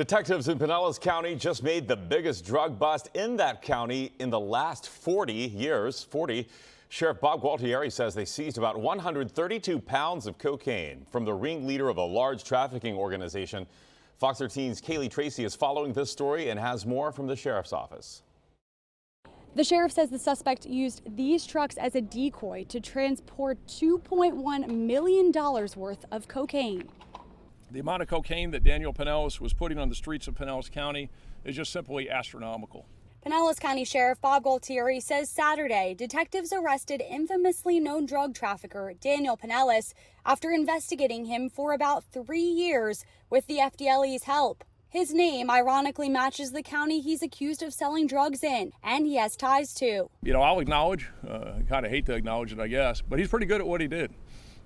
Detectives in Pinellas County just made the biggest drug bust in that county in the last 40 years. Sheriff Bob Gualtieri says they seized about 132 pounds of cocaine from the ringleader of a large trafficking organization. Fox 13's Kaylee Tracy is following this story and has more from the sheriff's office. The sheriff says the suspect used these trucks as a decoy to transport $2.1 million worth of cocaine. The amount of cocaine that Daniel Pinellas was putting on the streets of Pinellas County is just simply astronomical. Pinellas County Sheriff Bob Gualtieri says Saturday, detectives arrested infamously known drug trafficker Daniel Pinellas after investigating him for about 3 years with the FDLE's help. His name ironically matches the county he's accused of selling drugs in, and he has ties to. You know, I'll acknowledge, I kind of hate to acknowledge it, I guess, but he's pretty good at what he did.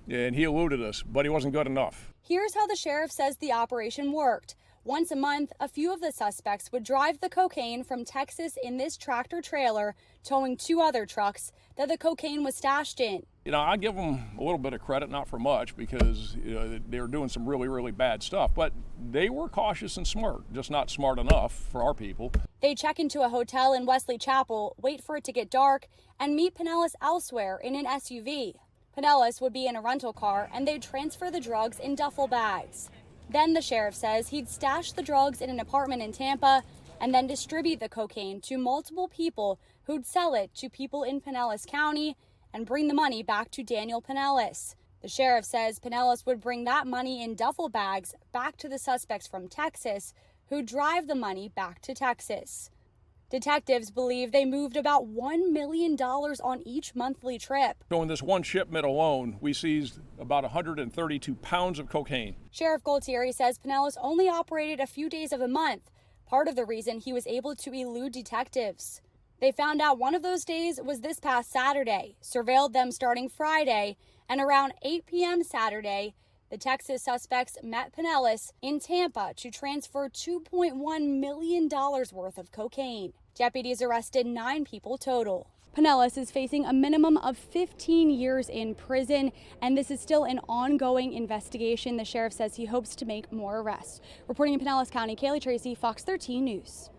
And he eluded us, but he wasn't good enough. Here's how the sheriff says the operation worked. Once a month, a few of the suspects would drive the cocaine from Texas in this tractor trailer, towing 2 other trucks that the cocaine was stashed in. You know, I give them a little bit of credit, not for much, because they were doing some really, really bad stuff. But they were cautious and smart, just not smart enough for our people. They check into a hotel in Wesley Chapel, wait for it to get dark, and meet Pinellas elsewhere in an SUV. Pinellas would be in a rental car, and they'd transfer the drugs in duffel bags. Then the sheriff says he'd stash the drugs in an apartment in Tampa and then distribute the cocaine to multiple people who'd sell it to people in Pinellas County and bring the money back to Daniel Pinellas. The sheriff says Pinellas would bring that money in duffel bags back to the suspects from Texas who drive the money back to Texas. Detectives believe they moved about $1 million on each monthly trip. So in this one shipment alone, we seized about 132 pounds of cocaine. Sheriff Gualtieri says Pinellas only operated a few days of the month, part of the reason he was able to elude detectives. They found out one of those days was this past Saturday, surveilled them starting Friday, and around 8 p.m. Saturday, the Texas suspects met Pinellas in Tampa to transfer $2.1 million worth of cocaine. Deputies arrested 9 people total. Pinellas is facing a minimum of 15 years in prison, and this is still an ongoing investigation. The sheriff says he hopes to make more arrests. Reporting in Pinellas County, Kaylee Tracy, Fox 13 News.